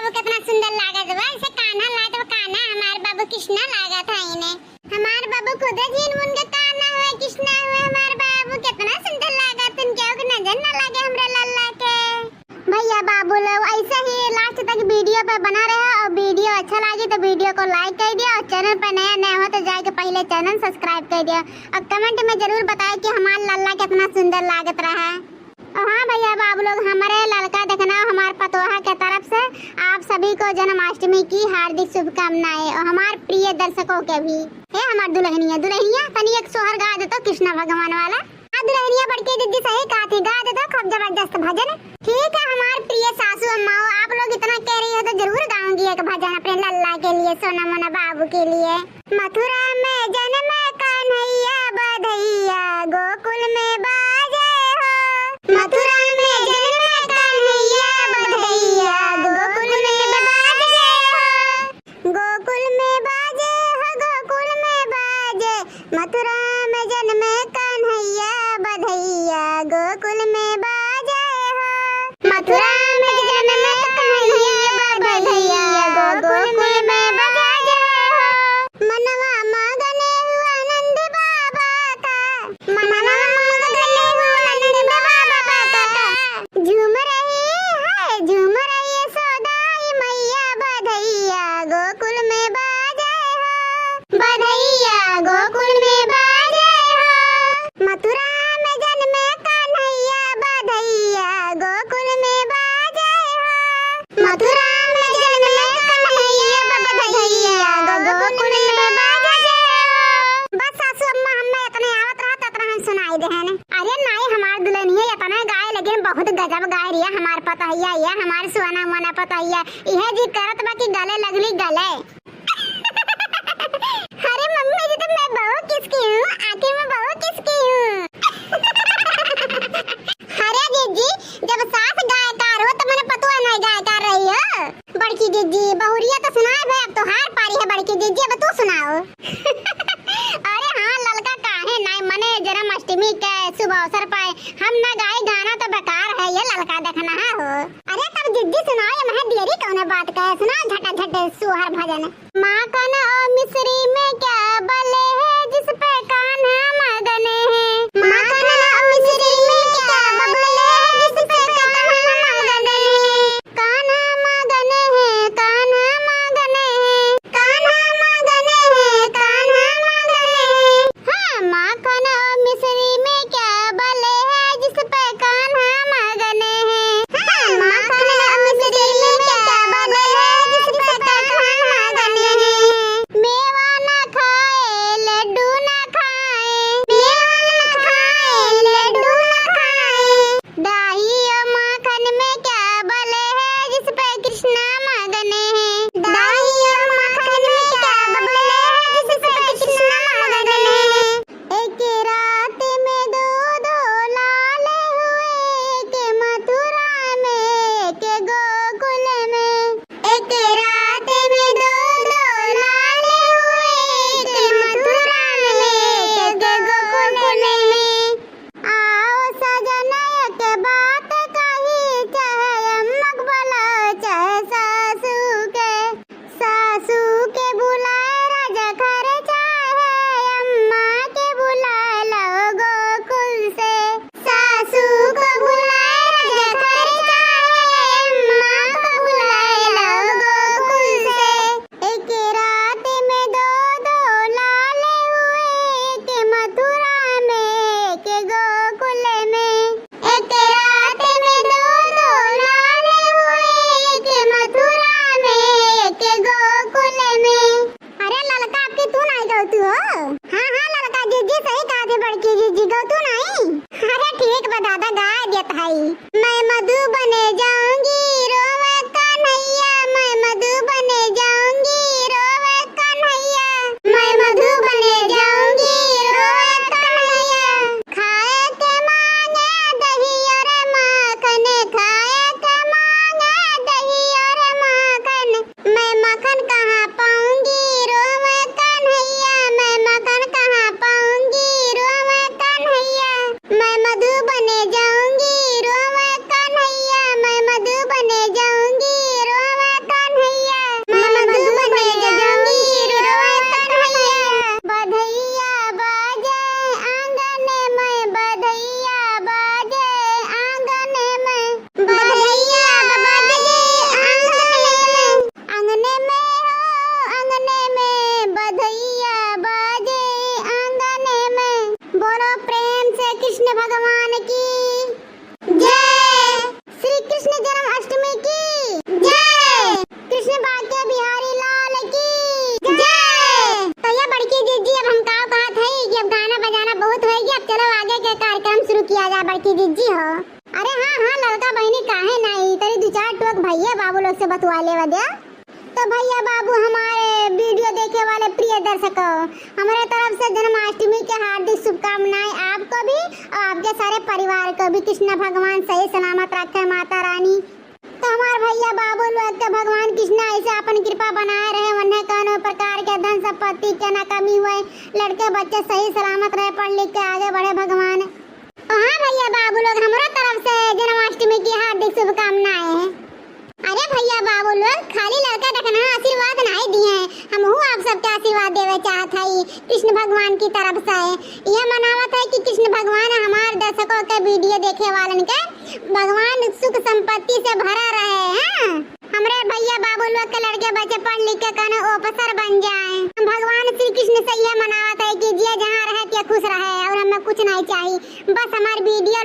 बाबू कितना सुंदर लागत बा। ऐसे कान्हा लाए तो कान्हा हमार बाबू कृष्णा लागत है इन्हें। हमार बाबू खुद जीन मुन के कान्हा हुए कृष्णा हुए। हमार बाबू कितना सुंदर लागत, उनके के नजर ना लगे हमरे लल्ला के। भैया बाबू लोग ऐसे ही लास्ट तक वीडियो पे बना रहे और वीडियो अच्छा लगे तो वीडियो को लाइक कर दिया और चैनल पर नया हो तो जाके पहले चैनल सब्सक्राइब कर दिया और कमेंट में जरूर बताएं कि हमारा लल्ला कितना सुंदर लागत रहा है। और हाँ भैया बाबू लोग, हमारे लड़का देखना हमारे पतोहा के तरफ से आप सभी को जन्माष्टमी की हार्दिक शुभकामनाएं और हमारे प्रिय दर्शकों के भी। हे हमार दुल्हनिया तनी एक सोहर गा दे तो कृष्ण भगवान वाला। दुल्हनिया बड़की दीदी सही कहा थी, गा दे तो खूब जबरदस्त भजन। ठीक है हमारे प्रिय सासू अम्मा, आप लोग इतना कह रही हो तो जरूर गाऊंगी एक भजन अपने लल्ला के लिए, सोना मोना बाबू के लिए। मथुरा में जन्म कन्हैया बधैया गोकुल में बाजे हो। मथुरा में जन्म कन्हैया बधैया गोकुल में बाजे हो। गोकुल में बाजे हो गोकुल में बाजे। मथुरा में जन्म कन्हैया बधैया गोकुल में बाजे हो। मथुरा में जन्म कन्हैया बधैया गोकुल में बाजे हो। मनवा मगने हुआ नंद बाबा का, मनवा मगने हुआ नंद बाबा का। झूम रही है सौदाई मैया बधैया गोकुल में बाजे हो। बधैया गोकुल में बाजे हो। मथुरा में जन्म कन्हैया बधैया गोकुल में बाजे हो। मथुरा में जन्म कन्हैया बधैया गोकुल में बाजे हो। बस सासू अम्मा हमें इतने आवत रहा ततना हम सुनाई देहन। अरे नहीं हमार दुल्हनिया इतना गाय लेकिन बहुत गजब गाय रिया हमार पतैया या हमार सुना मोना पतैया। इहे जी करत बा कि गले लगली गले। अरे मम्मी जी तो मैं बहू किसकी हूँ, आखिर मैं बहू किसकी हूँ। अरे जीजी जब सास गायकार हो तो मैंने पतुआ नहीं गायकार रही हो। बड़की जीजी बहुरिया तो सुनाए भाई, अब तो हार पारी है बड़की जीजी, अब तू सुनाओ। अरे हाँ ललका काहे नहीं मने जन्माष्टमी के शुभ अवसर पाए हम ना गाए गाना तो बेकार है ये ललका देखना है हो। अरे तब जीजी सुनाओ, ये मह देरी कौन बात कहे, सुनाओ झटा झटे सुहर भजन। माँ कन और मिस्री में क्या बले है जिस पे कान्हा मगन है। माँ कन और मिस्री में क्या बले है जिस पे कान्हा मगन है। कान्हा मगन है कान्हा मगन है कान्हा मगन है कान्हा मगन है। हाँ माँ कन और मिस्री में क्या बले है जिस पे कान्हा मगन है। हाँ माँ कन और मिस्री में क्या बले है जिस पे कान्हा मगन है। मेवा न खाए भैया बाबू लोग से बतवा ले वदे। तो भैया बाबू हमारे वीडियो देखे वाले प्रिय दर्शकों, हमारे तरफ से जन्माष्टमी के हार्दिक शुभकामनाएं आपको भी और आपके सारे परिवार को भी। कृष्ण भगवान सही सलामत रखे माता रानी। तो हमारे भैया बाबू लोग के भगवान कृष्ण ऐसे अपन कृपा बनाए रहे, वन्य कौन प्रकार के धन संपत्ति के न कमी हुए, लड़के बच्चे सही सलामत रहे, पढ़ लिख के आगे बढ़े भगवान। हाँ भैया बाबू लोग हमारे तरफ से जन्माष्टमी की हार्दिक शुभकामनाएं हैं। अरे भैया बाबू लोग खाली लड़का देखना आशीर्वाद नहीं दिए हैं, हम आप सबके आशीर्वाद देवे चाहत है कृष्ण भगवान की तरफ से। यह मनावत है कि कृष्ण भगवान हमारे दर्शकों के वीडियो देखे वालन के भगवान सुख संपत्ति से भरा रहे हैं। हमारे भैया बाबू लोग के लड़के बच्चे पढ़ लिख के कने ऑफिसर बन जाए। भगवान श्री कृष्ण से यह मनावत है कि जे जहाँ रहे खुश रहे और हमें कुछ नहीं चाहिए, बस हमारी वीडियो